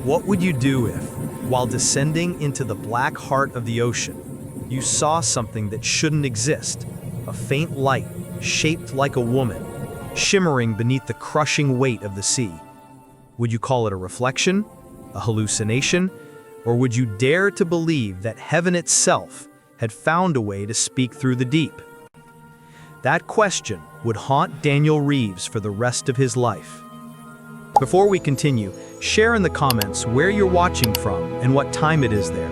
What would you do if, while descending into the black heart of the ocean, you saw something that shouldn't exist, a faint light shaped like a woman, shimmering beneath the crushing weight of the sea? Would you call it a reflection, a hallucination, or would you dare to believe that heaven itself had found a way to speak through the deep? That question would haunt Daniel Reeves for the rest of his life. Before we continue, share in the comments where you're watching from and what time it is there.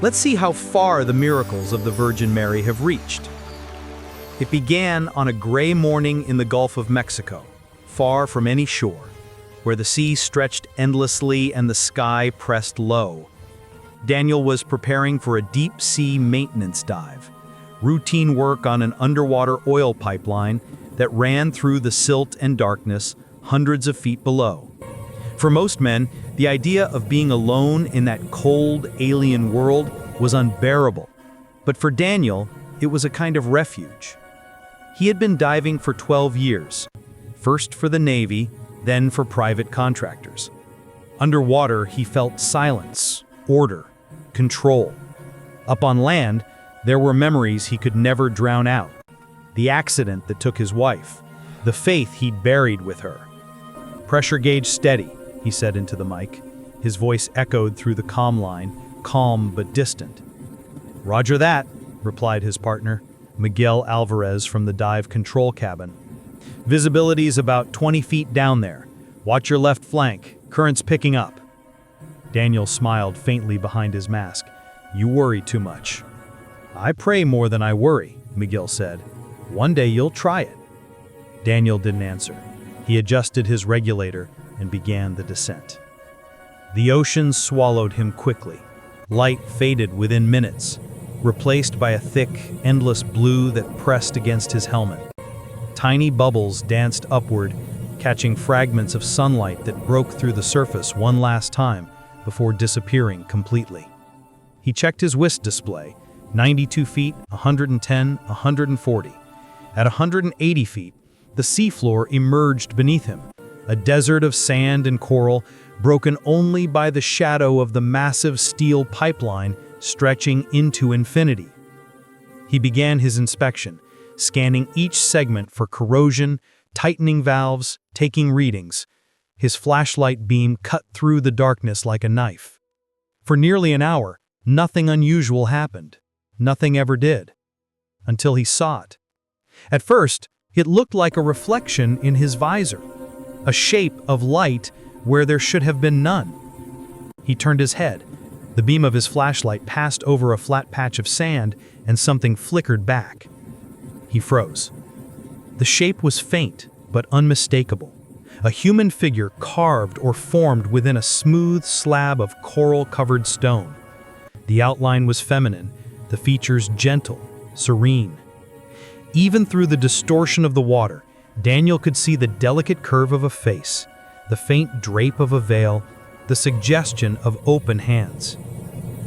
Let's see how far the miracles of the Virgin Mary have reached. It began on a gray morning in the Gulf of Mexico, far from any shore, where the sea stretched endlessly and the sky pressed low. Daniel was preparing for a deep-sea maintenance dive, routine work on an underwater oil pipeline that ran through the silt and darkness hundreds of feet below. For most men, the idea of being alone in that cold, alien world was unbearable. But for Daniel, it was a kind of refuge. He had been diving for 12 years, first for the Navy, then for private contractors. Underwater, he felt silence, order, control. Up on land, there were memories he could never drown out. The accident that took his wife, the faith he'd buried with her. "Pressure gauge steady," he said into the mic. His voice echoed through the comm line, calm but distant. "Roger that," replied his partner, Miguel Alvarez from the dive control cabin. "Visibility's about 20 feet down there. Watch your left flank. Current's picking up." Daniel smiled faintly behind his mask. "You worry too much." "I pray more than I worry," Miguel said. "One day you'll try it." Daniel didn't answer. He adjusted his regulator and began the descent. The ocean swallowed him quickly. Light faded within minutes, replaced by a thick, endless blue that pressed against his helmet. Tiny bubbles danced upward, catching fragments of sunlight that broke through the surface one last time before disappearing completely. He checked his WIST display, 92 feet, 110, 140. At 180 feet, the seafloor emerged beneath him, a desert of sand and coral broken only by the shadow of the massive steel pipeline stretching into infinity. He began his inspection, scanning each segment for corrosion, tightening valves, taking readings. His flashlight beam cut through the darkness like a knife. For nearly an hour, nothing unusual happened. Nothing ever did. Until he saw it. At first, it looked like a reflection in his visor, a shape of light where there should have been none. He turned his head. The beam of his flashlight passed over a flat patch of sand and something flickered back. He froze. The shape was faint but unmistakable. A human figure carved or formed within a smooth slab of coral-covered stone. The outline was feminine, the features gentle, serene. Even through the distortion of the water, Daniel could see the delicate curve of a face, the faint drape of a veil, the suggestion of open hands.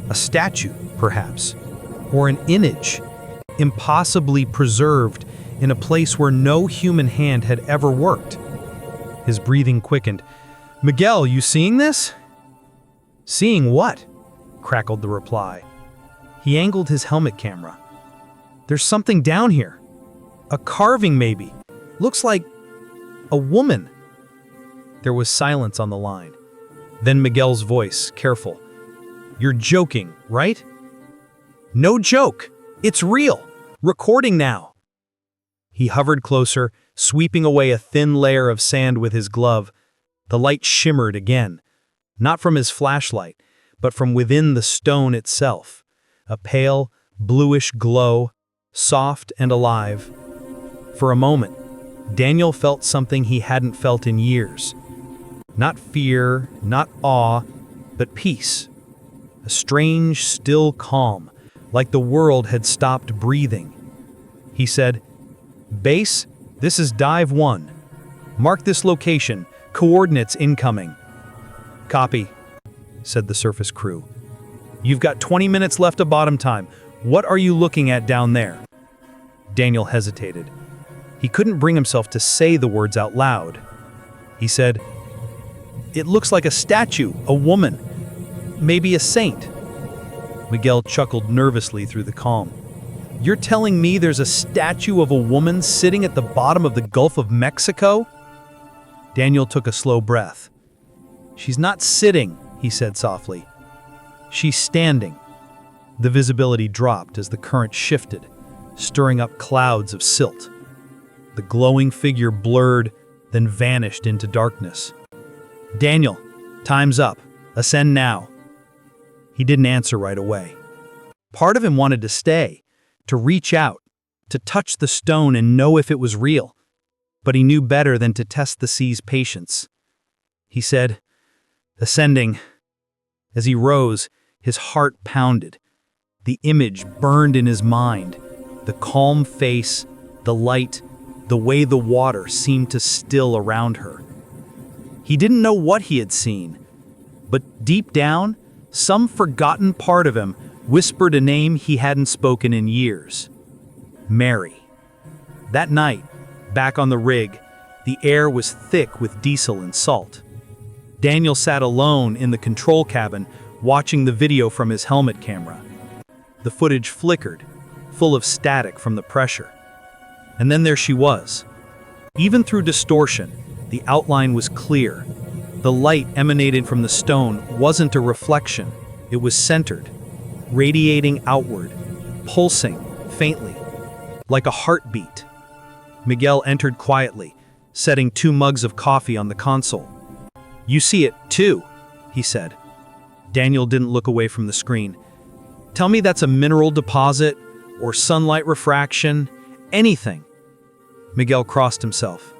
A statue, perhaps, or an image, impossibly preserved in a place where no human hand had ever worked. His breathing quickened. "Miguel, you seeing this?" "Seeing what?" crackled the reply. He angled his helmet camera. "There's something down here. A carving, maybe. Looks like a woman." There was silence on the line. Then Miguel's voice, careful. "You're joking, right?" "No joke. It's real. Recording now." He hovered closer, sweeping away a thin layer of sand with his glove. The light shimmered again, not from his flashlight, but from within the stone itself. A pale, bluish glow, soft and alive. For a moment, Daniel felt something he hadn't felt in years. Not fear, not awe, but peace. A strange, still calm, like the world had stopped breathing. He said, "Base, this is Dive 1. Mark this location, coordinates incoming." "Copy," said the surface crew. "You've got 20 minutes left of bottom time. What are you looking at down there?" Daniel hesitated. He couldn't bring himself to say the words out loud. He said, It looks like a statue, a woman, maybe a saint." Miguel chuckled nervously through the calm. "You're telling me there's a statue of a woman sitting at the bottom of the Gulf of Mexico?" Daniel took a slow breath. "She's not sitting," he said softly. "She's standing." The visibility dropped as the current shifted, stirring up clouds of silt. The glowing figure blurred, then vanished into darkness. "Daniel, time's up. Ascend now." He didn't answer right away. Part of him wanted to stay, to reach out, to touch the stone and know if it was real. But he knew better than to test the sea's patience. He said, "Ascending." As he rose, his heart pounded. The image burned in his mind. The calm face, the light, the way the water seemed to still around her. He didn't know what he had seen, but deep down, some forgotten part of him whispered a name he hadn't spoken in years. Mary. That night, back on the rig, the air was thick with diesel and salt. Daniel sat alone in the control cabin, watching the video from his helmet camera. The footage flickered, full of static from the pressure. And then there she was. Even through distortion, the outline was clear. The light emanating from the stone wasn't a reflection, it was centered, radiating outward, pulsing faintly, like a heartbeat. Miguel entered quietly, setting 2 mugs of coffee on the console. "You see it, too," he said. Daniel didn't look away from the screen. "Tell me that's a mineral deposit, or sunlight refraction, anything." Miguel crossed himself.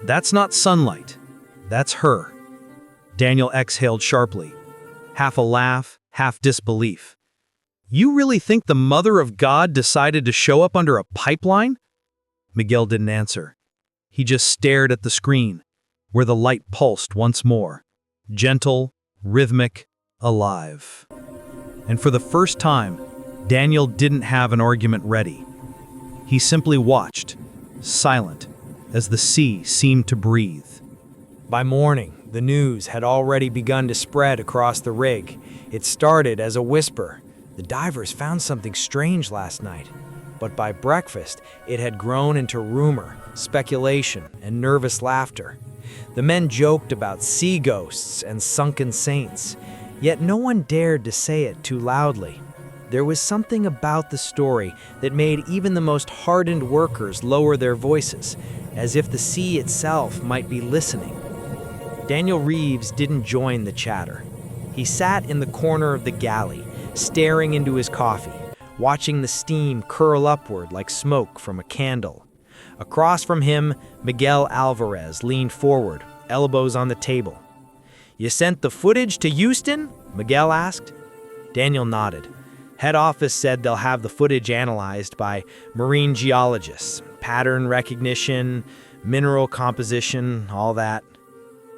"That's not sunlight. That's her." Daniel exhaled sharply, half a laugh, half disbelief. "You really think the Mother of God decided to show up under a pipeline?" Miguel didn't answer. He just stared at the screen, where the light pulsed once more, gentle, rhythmic, alive. And for the first time, Daniel didn't have an argument ready. He simply watched, silent, as the sea seemed to breathe. By morning, the news had already begun to spread across the rig. It started as a whisper. The divers found something strange last night. But by breakfast, it had grown into rumor, speculation, and nervous laughter. The men joked about sea ghosts and sunken saints, yet no one dared to say it too loudly. There was something about the story that made even the most hardened workers lower their voices, as if the sea itself might be listening. Daniel Reeves didn't join the chatter. He sat in the corner of the galley, staring into his coffee, watching the steam curl upward like smoke from a candle. Across from him, Miguel Alvarez leaned forward, elbows on the table. "You sent the footage to Houston?" Miguel asked. Daniel nodded. Head office said they'll have the footage analyzed by marine geologists. Pattern recognition, mineral composition, all that.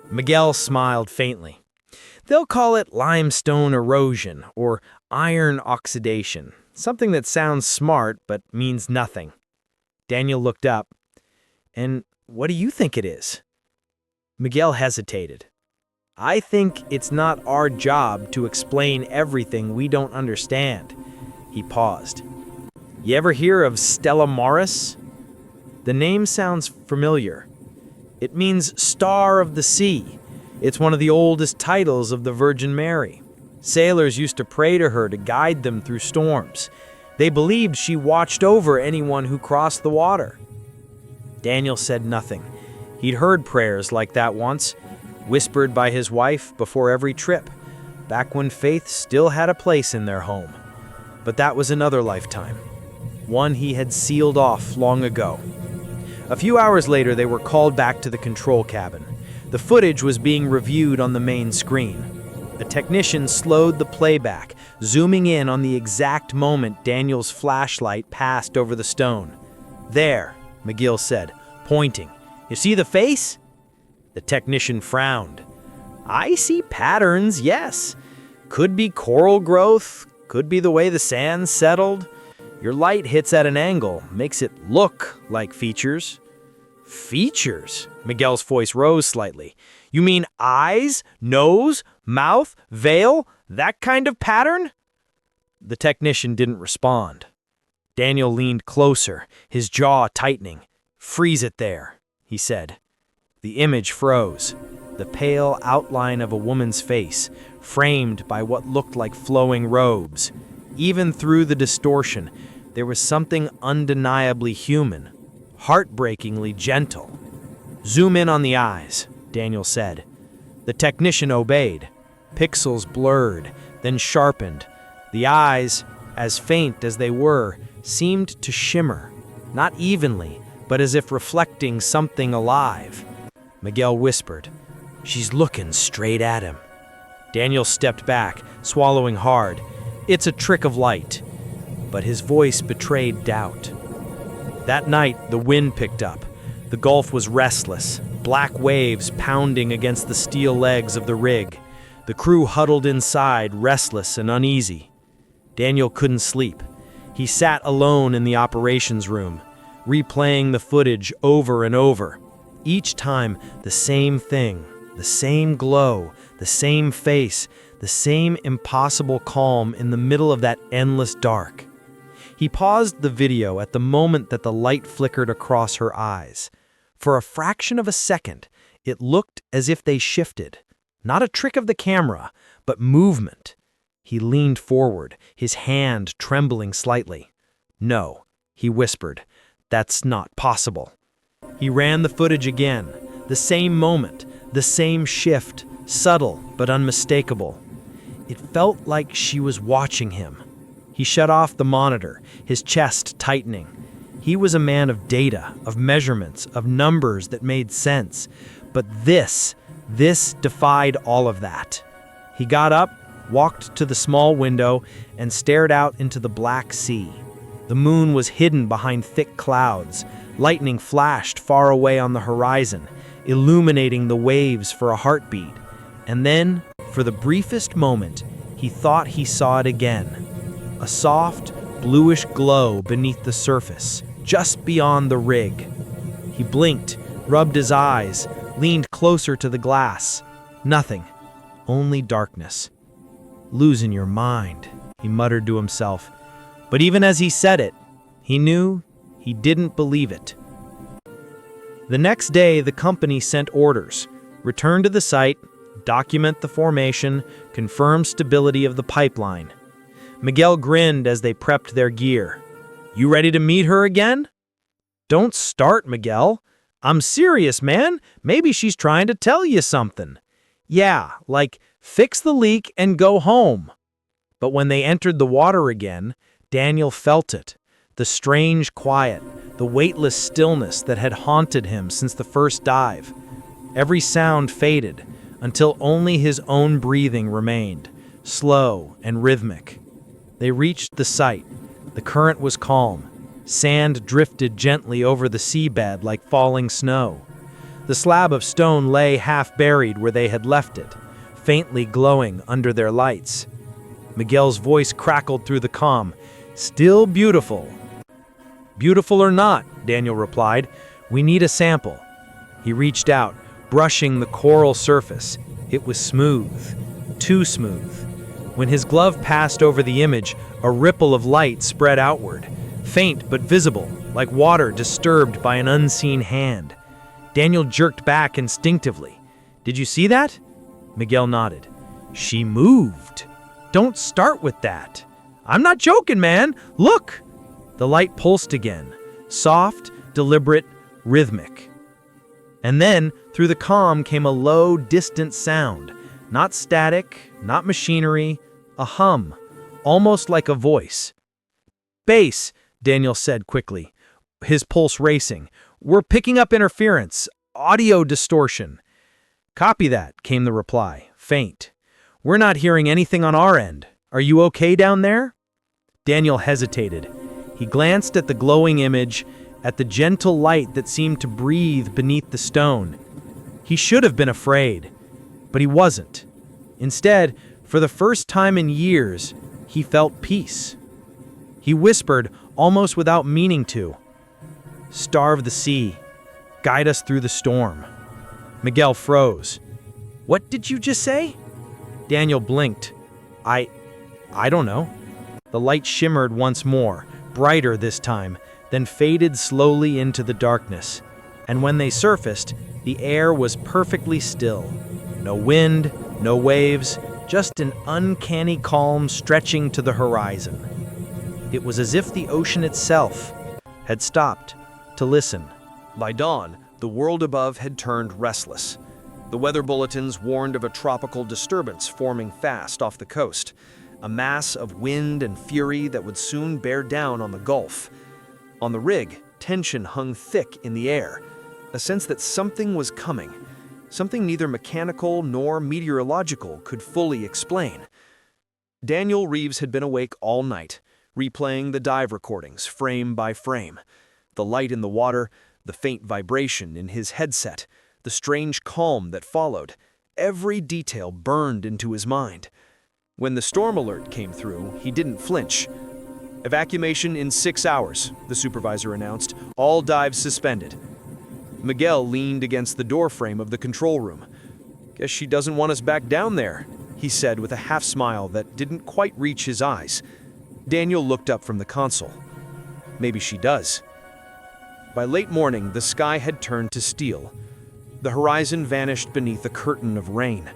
Miguel smiled faintly. "They'll call it limestone erosion or iron oxidation, something that sounds smart but means nothing." Daniel looked up. "And what do you think it is?" Miguel hesitated. "I think it's not our job to explain everything we don't understand." He paused. "You ever hear of Stella Maris?" The name sounds familiar. It means Star of the Sea. It's one of the oldest titles of the Virgin Mary. Sailors used to pray to her to guide them through storms. They believed she watched over anyone who crossed the water. Daniel said nothing. He'd heard prayers like that once, whispered by his wife before every trip, back when faith still had a place in their home. But that was another lifetime, one he had sealed off long ago. A few hours later, they were called back to the control cabin. The footage was being reviewed on the main screen. A technician slowed the playback, zooming in on the exact moment Daniel's flashlight passed over the stone. "There," McGill said, pointing. "You see the face?" The technician frowned. "I see patterns, yes. Could be coral growth, could be the way the sand settled. Your light hits at an angle, makes it look like features." "Features?" Miguel's voice rose slightly. You mean eyes, nose, mouth, veil, that kind of pattern? The technician didn't respond. Daniel leaned closer, his jaw tightening. "Freeze it there," he said. The image froze, the pale outline of a woman's face, framed by what looked like flowing robes. Even through the distortion, there was something undeniably human, heartbreakingly gentle. "Zoom in on the eyes," Daniel said. The technician obeyed. Pixels blurred, then sharpened. The eyes, as faint as they were, seemed to shimmer, not evenly, but as if reflecting something alive. Miguel whispered, "She's looking straight at him." Daniel stepped back, swallowing hard. "It's a trick of light." But his voice betrayed doubt. That night, the wind picked up. The Gulf was restless, black waves pounding against the steel legs of the rig. The crew huddled inside, restless and uneasy. Daniel couldn't sleep. He sat alone in the operations room, replaying the footage over and over. Each time, the same thing, the same glow, the same face, the same impossible calm in the middle of that endless dark. He paused the video at the moment that the light flickered across her eyes. For a fraction of a second, it looked as if they shifted. Not a trick of the camera, but movement. He leaned forward, his hand trembling slightly. "No," he whispered, "that's not possible." He ran the footage again. The same moment, the same shift, subtle but unmistakable. It felt like she was watching him. He shut off the monitor, his chest tightening. He was a man of data, of measurements, of numbers that made sense. But this defied all of that. He got up, walked to the small window, and stared out into the black sea. The moon was hidden behind thick clouds. Lightning flashed far away on the horizon, illuminating the waves for a heartbeat. And then, for the briefest moment, he thought he saw it again. A soft, bluish glow beneath the surface, just beyond the rig. He blinked, rubbed his eyes, leaned closer to the glass. Nothing, only darkness. "Losing your mind," he muttered to himself. But even as he said it, he knew he didn't believe it. The next day, the company sent orders. Return to the site, document the formation, confirm stability of the pipeline. Miguel grinned as they prepped their gear. "You ready to meet her again?" "Don't start, Miguel. I'm serious, man. Maybe she's trying to tell you something." "Yeah, like, fix the leak and go home." But when they entered the water again, Daniel felt it. The strange quiet, the weightless stillness that had haunted him since the first dive. Every sound faded, until only his own breathing remained, slow and rhythmic. They reached the site. The current was calm. Sand drifted gently over the seabed like falling snow. The slab of stone lay half buried where they had left it, faintly glowing under their lights. Miguel's voice crackled through the calm. "Still beautiful." "Beautiful or not," Daniel replied, "we need a sample." He reached out, brushing the coral surface. It was smooth, too smooth. When his glove passed over the image, a ripple of light spread outward, faint but visible, like water disturbed by an unseen hand. Daniel jerked back instinctively. "Did you see that?" Miguel nodded. "She moved." "Don't start with that." "I'm not joking, man. Look!" The light pulsed again, soft, deliberate, rhythmic. And then, through the calm came a low, distant sound. Not static, not machinery, a hum, almost like a voice. "Bass," Daniel said quickly, his pulse racing. "We're picking up interference, audio distortion." "Copy that," came the reply, faint. "We're not hearing anything on our end. Are you okay down there?" Daniel hesitated. He glanced at the glowing image, at the gentle light that seemed to breathe beneath the stone. He should have been afraid, but he wasn't. Instead, for the first time in years, he felt peace. He whispered, almost without meaning to, "Star of the sea, guide us through the storm." Miguel froze. What did you just say? Daniel blinked. I don't know. The light shimmered once more, brighter this time, then faded slowly into the darkness. And when they surfaced, the air was perfectly still. No wind, no waves, just an uncanny calm stretching to the horizon. It was as if the ocean itself had stopped to listen. By dawn, the world above had turned restless. The weather bulletins warned of a tropical disturbance forming fast off the coast, a mass of wind and fury that would soon bear down on the Gulf. On the rig, tension hung thick in the air, a sense that something was coming, something neither mechanical nor meteorological could fully explain. Daniel Reeves had been awake all night, replaying the dive recordings frame by frame. The light in the water, the faint vibration in his headset, the strange calm that followed, every detail burned into his mind. When the storm alert came through, he didn't flinch. "Evacuation in 6 hours," the supervisor announced, "all dives suspended." Miguel leaned against the doorframe of the control room. "Guess she doesn't want us back down there," he said with a half-smile that didn't quite reach his eyes. Daniel looked up from the console. "Maybe she does." By late morning, the sky had turned to steel. The horizon vanished beneath a curtain of rain.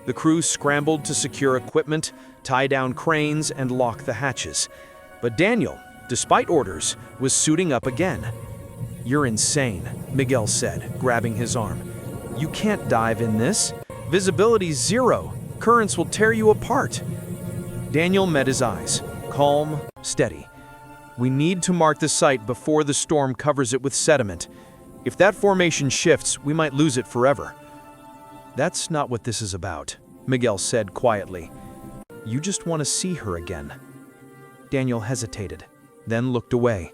The crew scrambled to secure equipment, tie down cranes, and lock the hatches. But Daniel, despite orders, was suiting up again. "You're insane," Miguel said, grabbing his arm. "You can't dive in this. Visibility's 0. Currents will tear you apart." Daniel met his eyes, calm, steady. "We need to mark the site before the storm covers it with sediment. If that formation shifts, we might lose it forever." "That's not what this is about," Miguel said quietly. "You just want to see her again." Daniel hesitated, then looked away.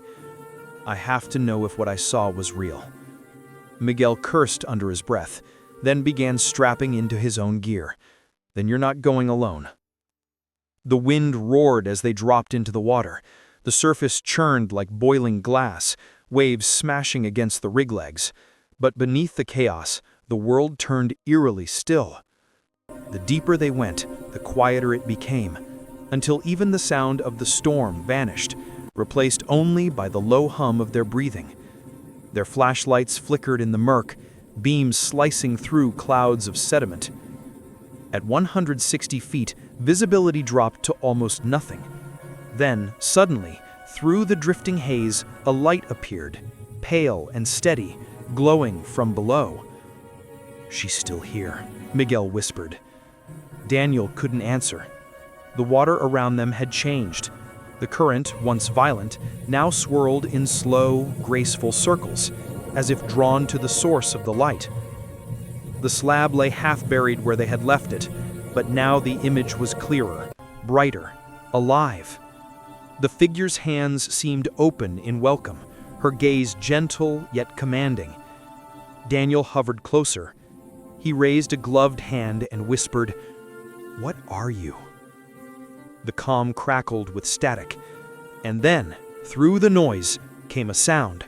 "I have to know if what I saw was real." Miguel cursed under his breath, then began strapping into his own gear. "Then you're not going alone." The wind roared as they dropped into the water. The surface churned like boiling glass, waves smashing against the rig legs. But beneath the chaos, the world turned eerily still. The deeper they went, the quieter it became, until even the sound of the storm vanished, replaced only by the low hum of their breathing. Their flashlights flickered in the murk, beams slicing through clouds of sediment. At 160 feet, visibility dropped to almost nothing. Then, suddenly, through the drifting haze, a light appeared, pale and steady, glowing from below. "She's still here," Miguel whispered. Daniel couldn't answer. The water around them had changed. The current, once violent, now swirled in slow, graceful circles, as if drawn to the source of the light. The slab lay half-buried where they had left it, but now the image was clearer, brighter, alive. The figure's hands seemed open in welcome, her gaze gentle yet commanding. Daniel hovered closer. He raised a gloved hand and whispered, "What are you?" The calm crackled with static, and then, through the noise, came a sound.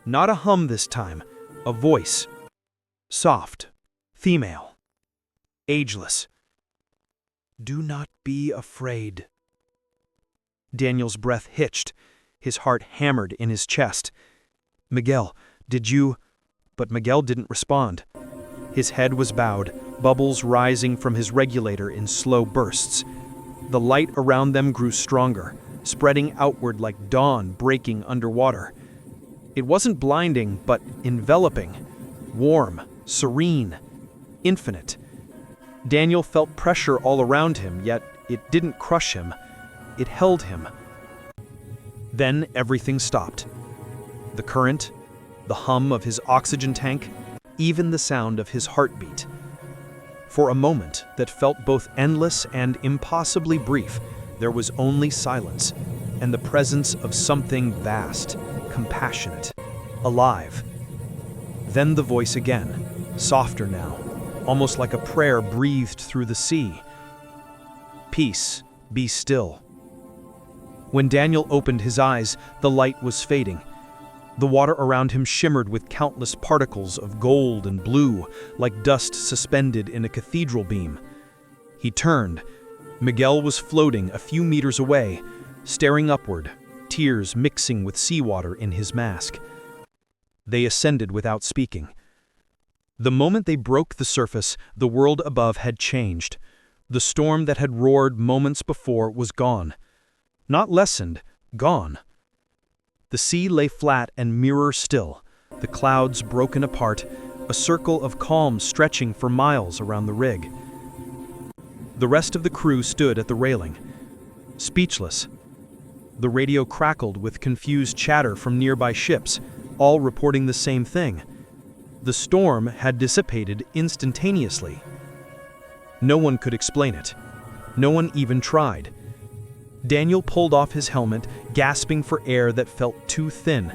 Not a hum this time, a voice. Soft, female, ageless. "Do not be afraid." Daniel's breath hitched, his heart hammered in his chest. "Miguel, did you—" But Miguel didn't respond. His head was bowed, bubbles rising from his regulator in slow bursts. The light around them grew stronger, spreading outward like dawn breaking underwater. It wasn't blinding, but enveloping, warm, serene, infinite. Daniel felt pressure all around him, yet it didn't crush him. It held him. Then everything stopped. The current, the hum of his oxygen tank, even the sound of his heartbeat. For a moment that felt both endless and impossibly brief, there was only silence and the presence of something vast, compassionate, alive. Then the voice again, softer now, almost like a prayer breathed through the sea. "Peace, be still." When Daniel opened his eyes, the light was fading. The water around him shimmered with countless particles of gold and blue, like dust suspended in a cathedral beam. He turned. Miguel was floating a few meters away, staring upward, tears mixing with seawater in his mask. They ascended without speaking. The moment they broke the surface, the world above had changed. The storm that had roared moments before was gone. Not lessened, gone. The sea lay flat and mirror still, the clouds broken apart, a circle of calm stretching for miles around the rig. The rest of the crew stood at the railing, speechless. The radio crackled with confused chatter from nearby ships, all reporting the same thing. The storm had dissipated instantaneously. No one could explain it. No one even tried. Daniel pulled off his helmet, gasping for air that felt too thin.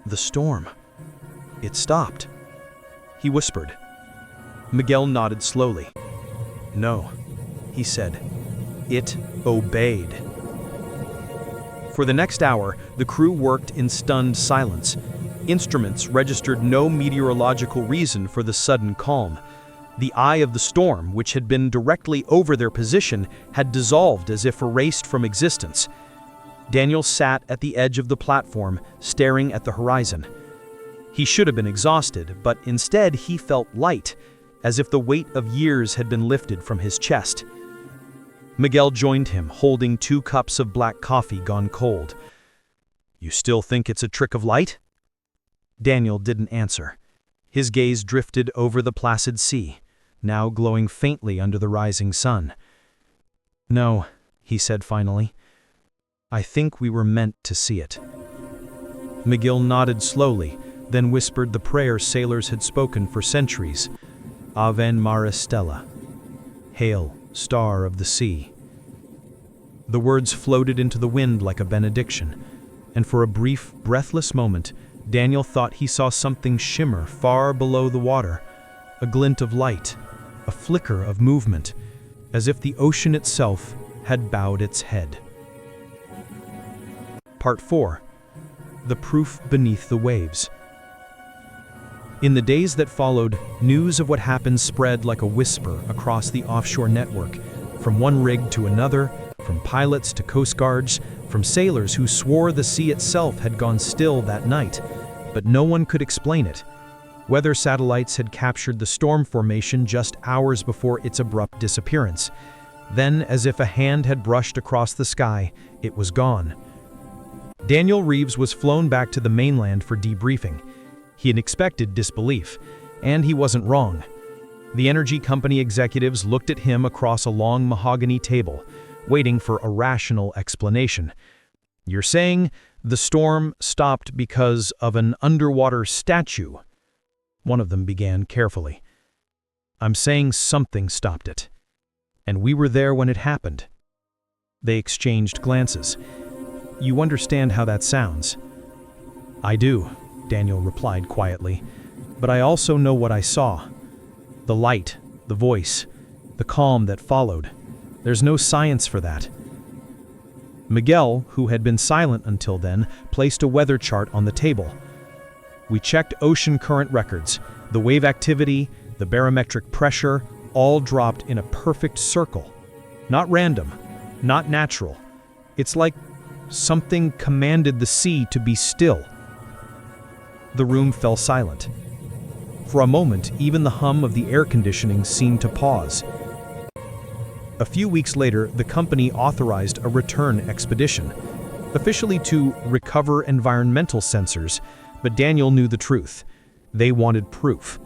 The storm. It stopped. He whispered. Miguel nodded slowly. No, he said. It obeyed. For the next hour, the crew worked in stunned silence. Instruments registered no meteorological reason for the sudden calm. The eye of the storm, which had been directly over their position, had dissolved as if erased from existence. Daniel sat at the edge of the platform, staring at the horizon. He should have been exhausted, but instead he felt light, as if the weight of years had been lifted from his chest. Miguel joined him, holding 2 cups of black coffee gone cold. "You still think it's a trick of light?" Daniel didn't answer. His gaze drifted over the placid sea, now glowing faintly under the rising sun. "No," he said finally. "I think we were meant to see it." Miguel nodded slowly, then whispered the prayer sailors had spoken for centuries. Ave Maris Stella. Hail, star of the sea. The words floated into the wind like a benediction, and for a brief, breathless moment, Daniel thought he saw something shimmer far below the water, a glint of light, a flicker of movement, as if the ocean itself had bowed its head. Part 4. The Proof Beneath the Waves. In the days that followed, news of what happened spread like a whisper across the offshore network, from one rig to another, from pilots to coast guards, from sailors who swore the sea itself had gone still that night, but no one could explain it. Weather satellites had captured the storm formation just hours before its abrupt disappearance. Then, as if a hand had brushed across the sky, it was gone. Daniel Reeves was flown back to the mainland for debriefing. He had expected disbelief, and he wasn't wrong. The energy company executives looked at him across a long mahogany table, waiting for a rational explanation. "You're saying the storm stopped because of an underwater statue?" One of them began carefully. "I'm saying something stopped it. And we were there when it happened." They exchanged glances. "You understand how that sounds?" "I do," Daniel replied quietly. "But I also know what I saw. The light, the voice, the calm that followed. There's no science for that." Miguel, who had been silent until then, placed a weather chart on the table. "We checked ocean current records. The wave activity, the barometric pressure, all dropped in a perfect circle. Not random, not natural. It's like something commanded the sea to be still." The room fell silent. For a moment, even the hum of the air conditioning seemed to pause. A few weeks later, the company authorized a return expedition, officially to recover environmental sensors, but Daniel knew the truth. They wanted proof.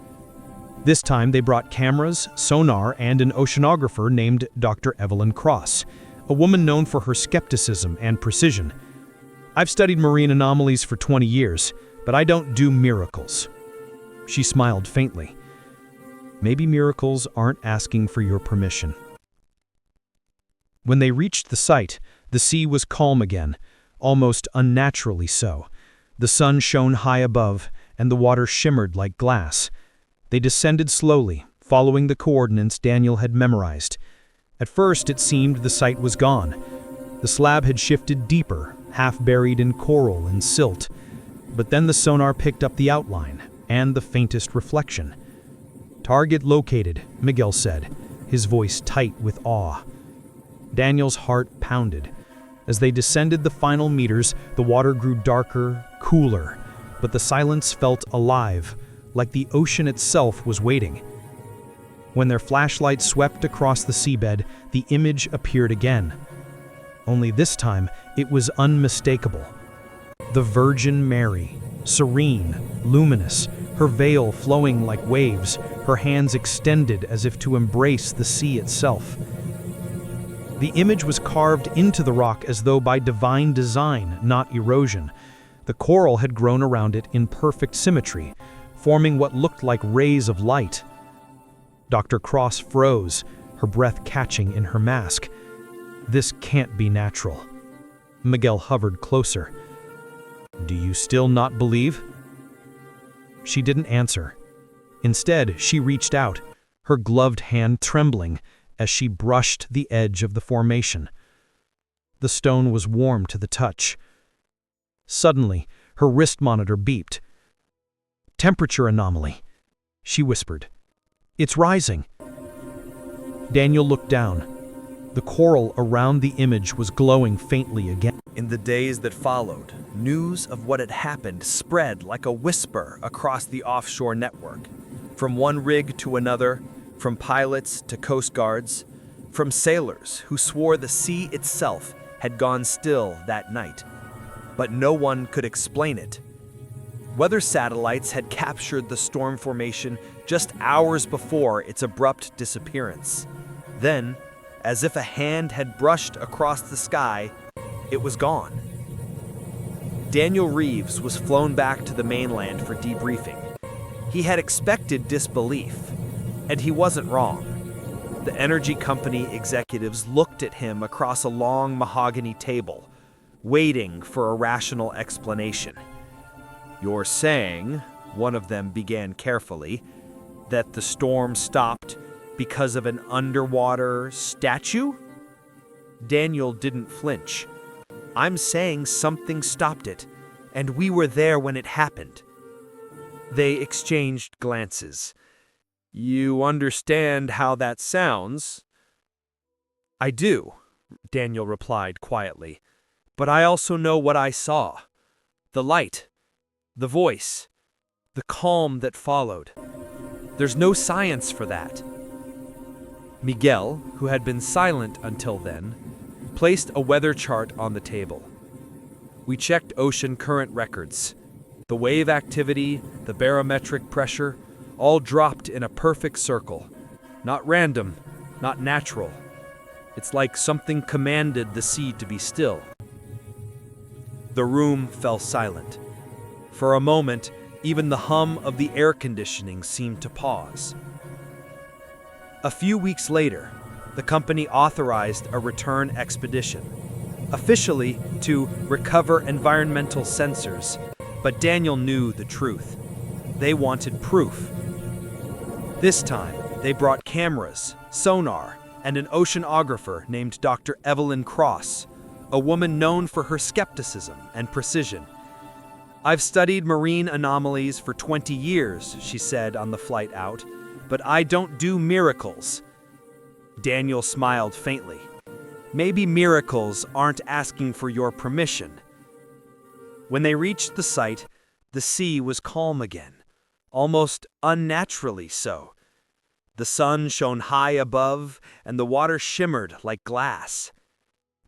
This time they brought cameras, sonar, and an oceanographer named Dr. Evelyn Cross, a woman known for her skepticism and precision. "I've studied marine anomalies for 20 years, but I don't do miracles." She smiled faintly. "Maybe miracles aren't asking for your permission." When they reached the site, the sea was calm again, almost unnaturally so. The sun shone high above, and the water shimmered like glass. They descended slowly, following the coordinates Daniel had memorized. At first, it seemed the site was gone. The slab had shifted deeper, half buried in coral and silt. But then the sonar picked up the outline and the faintest reflection. "Target located," Miguel said, his voice tight with awe. Daniel's heart pounded. As they descended the final meters, the water grew darker, cooler, but the silence felt alive, like the ocean itself was waiting. When their flashlight swept across the seabed, the image appeared again. Only this time, it was unmistakable. The Virgin Mary, serene, luminous, her veil flowing like waves, her hands extended as if to embrace the sea itself. The image was carved into the rock as though by divine design, not erosion. The coral had grown around it in perfect symmetry, forming what looked like rays of light. Dr. Cross froze, her breath catching in her mask. "This can't be natural." Miguel hovered closer. "Do you still not believe?" She didn't answer. Instead, she reached out, her gloved hand trembling as she brushed the edge of the formation. The stone was warm to the touch. Suddenly, her wrist monitor beeped. "Temperature anomaly," she whispered. "It's rising." Daniel looked down. The coral around the image was glowing faintly again. In the days that followed, news of what had happened spread like a whisper across the offshore network. From one rig to another, from pilots to coast guards, from sailors who swore the sea itself had gone still that night. But no one could explain it. Weather satellites had captured the storm formation just hours before its abrupt disappearance. Then, as if a hand had brushed across the sky, it was gone. Daniel Reeves was flown back to the mainland for debriefing. He had expected disbelief, and he wasn't wrong. The energy company executives looked at him across a long mahogany table, waiting for a rational explanation. "You're saying," one of them began carefully, "that the storm stopped because of an underwater statue?" Daniel didn't flinch. "I'm saying something stopped it, and we were there when it happened." They exchanged glances. "You understand how that sounds?" "I do," Daniel replied quietly. "But I also know what I saw. The light, the voice, the calm that followed. There's no science for that." Miguel, who had been silent until then, placed a weather chart on the table. "We checked ocean current records. The wave activity, the barometric pressure, all dropped in a perfect circle. Not random, not natural. It's like something commanded the sea to be still." The room fell silent. For a moment, even the hum of the air conditioning seemed to pause. A few weeks later, the company authorized a return expedition, officially to recover environmental sensors, but Daniel knew the truth. They wanted proof. This time, they brought cameras, sonar, and an oceanographer named Dr. Evelyn Cross, a woman known for her skepticism and precision. "I've studied marine anomalies for 20 years, she said on the flight out, "but I don't do miracles." Daniel smiled faintly. "Maybe miracles aren't asking for your permission." When they reached the site, the sea was calm again, almost unnaturally so. The sun shone high above, and the water shimmered like glass.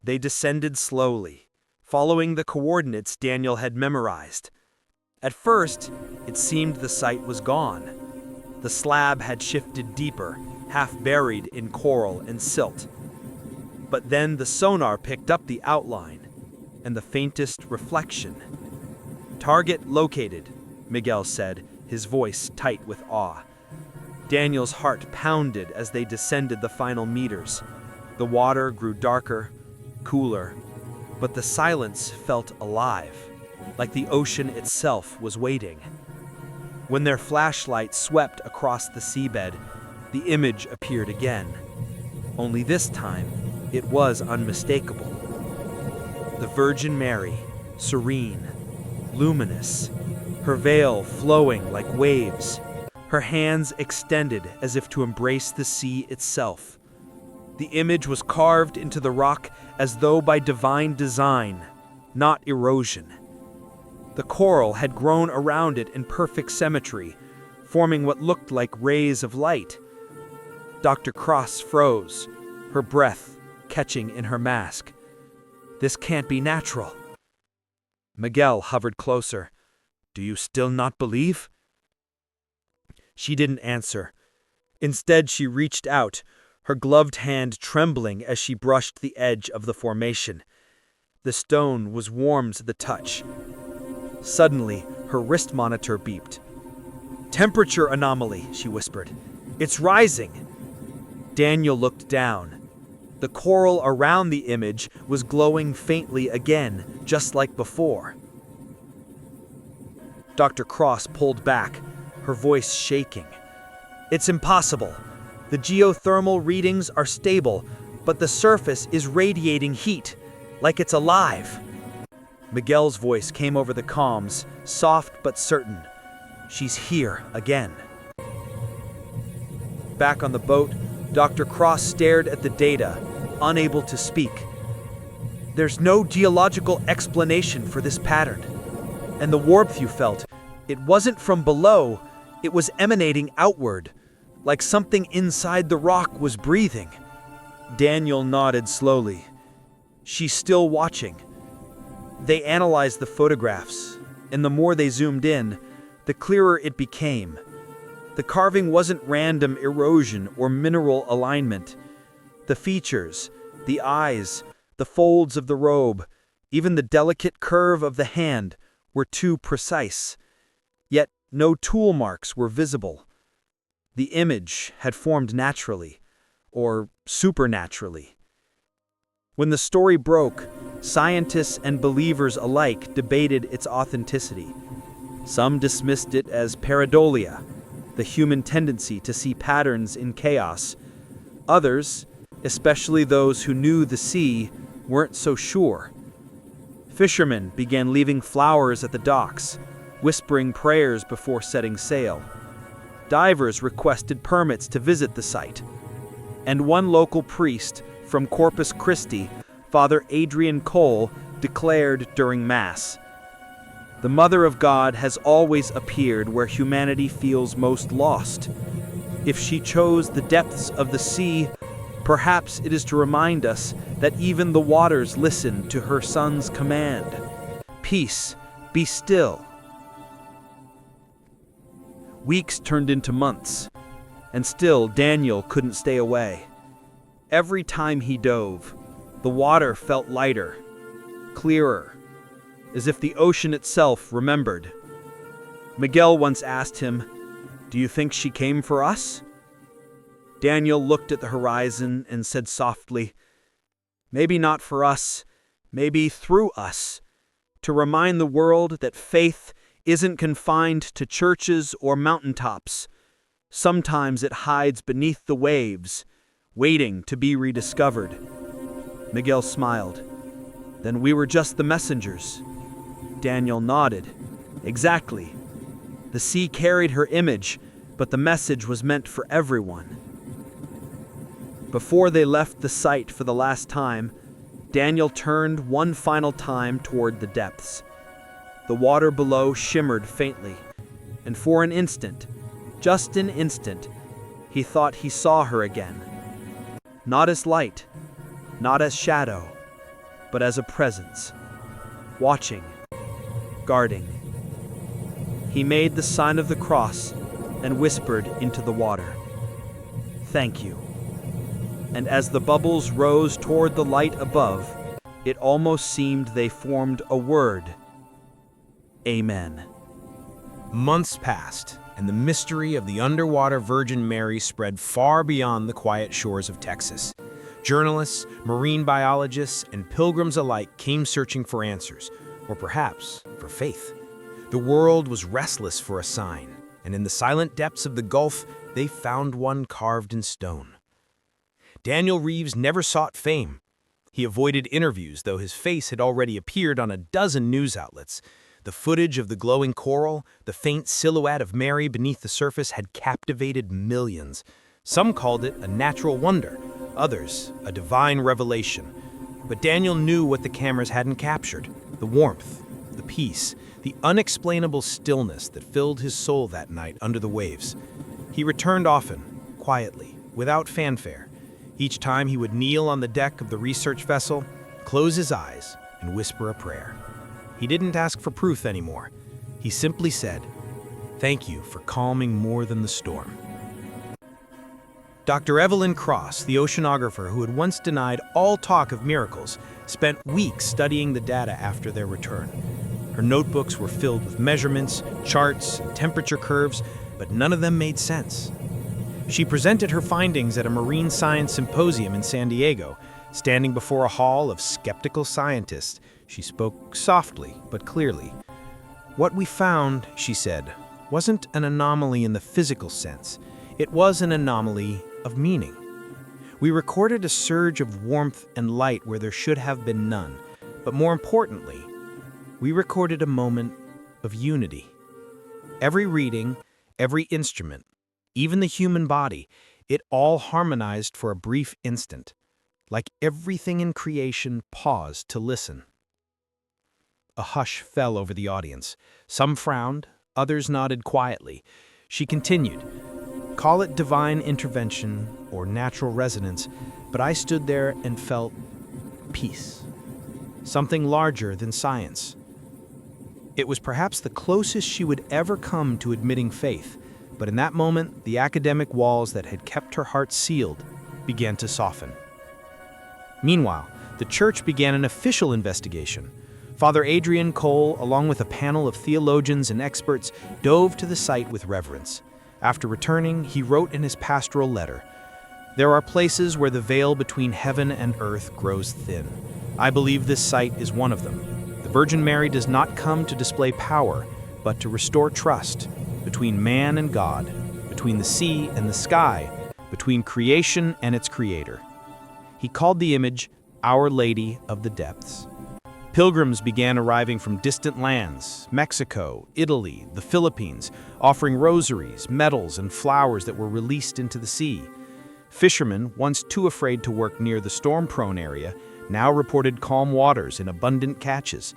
They descended slowly, following the coordinates Daniel had memorized. At first, it seemed the site was gone. The slab had shifted deeper, half buried in coral and silt. But then the sonar picked up the outline and the faintest reflection. "Target located," Miguel said, his voice tight with awe. Daniel's heart pounded as they descended the final meters. The water grew darker, cooler, but the silence felt alive, like the ocean itself was waiting. When their flashlight swept across the seabed, the image appeared again. Only this time, it was unmistakable. The Virgin Mary, serene, luminous, her veil flowing like waves, her hands extended as if to embrace the sea itself. The image was carved into the rock as though by divine design, not erosion. The coral had grown around it in perfect symmetry, forming what looked like rays of light. Dr. Cross froze, her breath catching in her mask. This can't be natural. Miguel hovered closer. Do you still not believe? She didn't answer. Instead, she reached out, her gloved hand trembling as she brushed the edge of the formation. The stone was warm to the touch. Suddenly, her wrist monitor beeped. Temperature anomaly, she whispered. It's rising. Daniel looked down. The coral around the image was glowing faintly again, just like before. Dr. Cross pulled back, her voice shaking. It's impossible. The geothermal readings are stable, but the surface is radiating heat, like it's alive. Miguel's voice came over the comms, soft but certain. She's here again. Back on the boat, Dr. Cross stared at the data, unable to speak. There's no geological explanation for this pattern. And the warmth you felt, it wasn't from below, it was emanating outward, like something inside the rock was breathing. Daniel nodded slowly. She's still watching. They analyzed the photographs, and the more they zoomed in, the clearer it became. The carving wasn't random erosion or mineral alignment. The features, the eyes, the folds of the robe, even the delicate curve of the hand were too precise. Yet no tool marks were visible. The image had formed naturally, or supernaturally. When the story broke, scientists and believers alike debated its authenticity. Some dismissed it as pareidolia, the human tendency to see patterns in chaos. Others, especially those who knew the sea, weren't so sure. Fishermen began leaving flowers at the docks, whispering prayers before setting sail. Divers requested permits to visit the site. And one local priest from Corpus Christi, Father Adrian Cole, declared during Mass, "The Mother of God has always appeared where humanity feels most lost. If she chose the depths of the sea, perhaps it is to remind us that even the waters listen to her Son's command. Peace, be still." Weeks turned into months, and still Daniel couldn't stay away. Every time he dove, the water felt lighter, clearer, as if the ocean itself remembered. Miguel once asked him, "Do you think she came for us?" Daniel looked at the horizon and said softly, "Maybe not for us, maybe through us, to remind the world that faith isn't confined to churches or mountaintops. Sometimes it hides beneath the waves, waiting to be rediscovered." Miguel smiled. "Then we were just the messengers." Daniel nodded. "Exactly. The sea carried her image, but the message was meant for everyone." Before they left the site for the last time, Daniel turned one final time toward the depths. The water below shimmered faintly, and for an instant, just an instant, he thought he saw her again. Not as light, not as shadow, but as a presence, watching, guarding. He made the sign of the cross and whispered into the water, "Thank you." And as the bubbles rose toward the light above, it almost seemed they formed a word. Amen. Months passed, and the mystery of the underwater Virgin Mary spread far beyond the quiet shores of Texas. Journalists, marine biologists, and pilgrims alike came searching for answers, or perhaps for faith. The world was restless for a sign, and in the silent depths of the Gulf, they found one carved in stone. Daniel Reeves never sought fame. He avoided interviews, though his face had already appeared on a dozen news outlets. The footage of the glowing coral, the faint silhouette of Mary beneath the surface had captivated millions. Some called it a natural wonder, others a divine revelation. But Daniel knew what the cameras hadn't captured: the warmth, the peace, the unexplainable stillness that filled his soul that night under the waves. He returned often, quietly, without fanfare. Each time he would kneel on the deck of the research vessel, close his eyes, and whisper a prayer. He didn't ask for proof anymore. He simply said, "Thank you for calming more than the storm." Dr. Evelyn Cross, the oceanographer who had once denied all talk of miracles, spent weeks studying the data after their return. Her notebooks were filled with measurements, charts, and temperature curves, but none of them made sense. She presented her findings at a marine science symposium in San Diego. Standing before a hall of skeptical scientists, she spoke softly but clearly. "What we found," she said, "wasn't an anomaly in the physical sense. It was an anomaly of meaning. We recorded a surge of warmth and light where there should have been none. But more importantly, we recorded a moment of unity. Every reading, every instrument, even the human body, it all harmonized for a brief instant, like everything in creation paused to listen." A hush fell over the audience. Some frowned, others nodded quietly. She continued, "Call it divine intervention or natural resonance, but I stood there and felt peace. Something larger than science." It was perhaps the closest she would ever come to admitting faith, but in that moment, the academic walls that had kept her heart sealed began to soften. Meanwhile, the church began an official investigation. Father Adrian Cole, along with a panel of theologians and experts, dove to the site with reverence. After returning, he wrote in his pastoral letter, "There are places where the veil between heaven and earth grows thin. I believe this site is one of them. The Virgin Mary does not come to display power, but to restore trust between man and God, between the sea and the sky, between creation and its creator." He called the image Our Lady of the Depths. Pilgrims began arriving from distant lands, Mexico, Italy, the Philippines, offering rosaries, medals, and flowers that were released into the sea. Fishermen, once too afraid to work near the storm-prone area, now reported calm waters and abundant catches.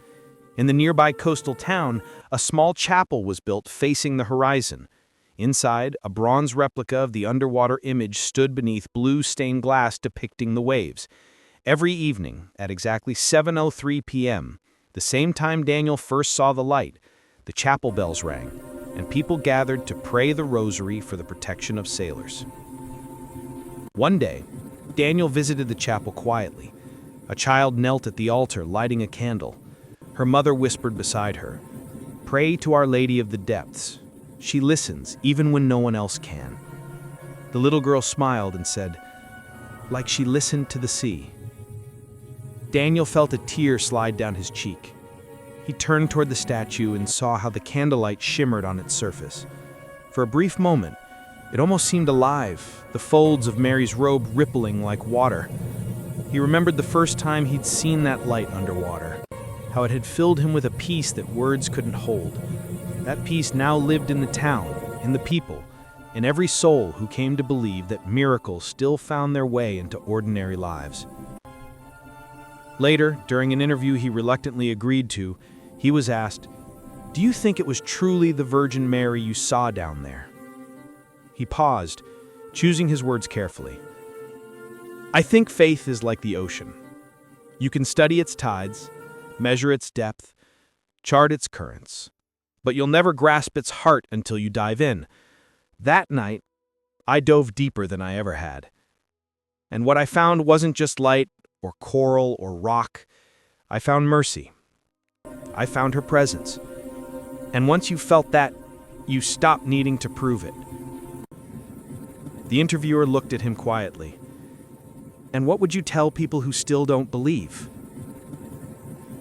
In the nearby coastal town, a small chapel was built facing the horizon. Inside, a bronze replica of the underwater image stood beneath blue stained glass depicting the waves. Every evening, at exactly 7:03 p.m., the same time Daniel first saw the light, the chapel bells rang, and people gathered to pray the rosary for the protection of sailors. One day, Daniel visited the chapel quietly. A child knelt at the altar, lighting a candle. Her mother whispered beside her, "Pray to Our Lady of the Depths. She listens, even when no one else can." The little girl smiled and said, "Like she listened to the sea." Daniel felt a tear slide down his cheek. He turned toward the statue and saw how the candlelight shimmered on its surface. For a brief moment, it almost seemed alive, the folds of Mary's robe rippling like water. He remembered the first time he'd seen that light underwater, how it had filled him with a peace that words couldn't hold. That peace now lived in the town, in the people, in every soul who came to believe that miracles still found their way into ordinary lives. Later, during an interview he reluctantly agreed to, he was asked, "Do you think it was truly the Virgin Mary you saw down there?" He paused, choosing his words carefully. "I think faith is like the ocean. You can study its tides, measure its depth, chart its currents, but you'll never grasp its heart until you dive in. That night, I dove deeper than I ever had. And what I found wasn't just light or coral or rock. I found mercy. I found her presence. And once you felt that, you stopped needing to prove it." The interviewer looked at him quietly. "And what would you tell people who still don't believe?"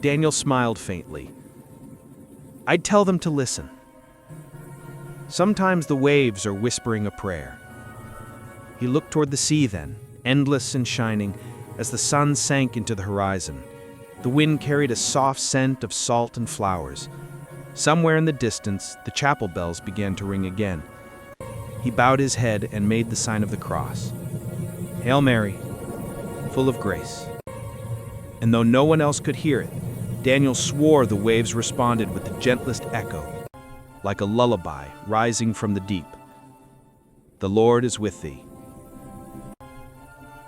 Daniel smiled faintly. "I'd tell them to listen. Sometimes the waves are whispering a prayer." He looked toward the sea then, endless and shining, as the sun sank into the horizon. The wind carried a soft scent of salt and flowers. Somewhere in the distance, the chapel bells began to ring again. He bowed his head and made the sign of the cross. Hail Mary, full of grace. And though no one else could hear it, Daniel swore the waves responded with the gentlest echo, like a lullaby rising from the deep. The Lord is with thee.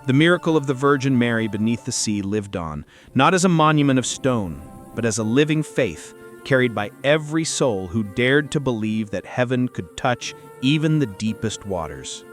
The miracle of the Virgin Mary beneath the sea lived on, not as a monument of stone, but as a living faith carried by every soul who dared to believe that heaven could touch even the deepest waters.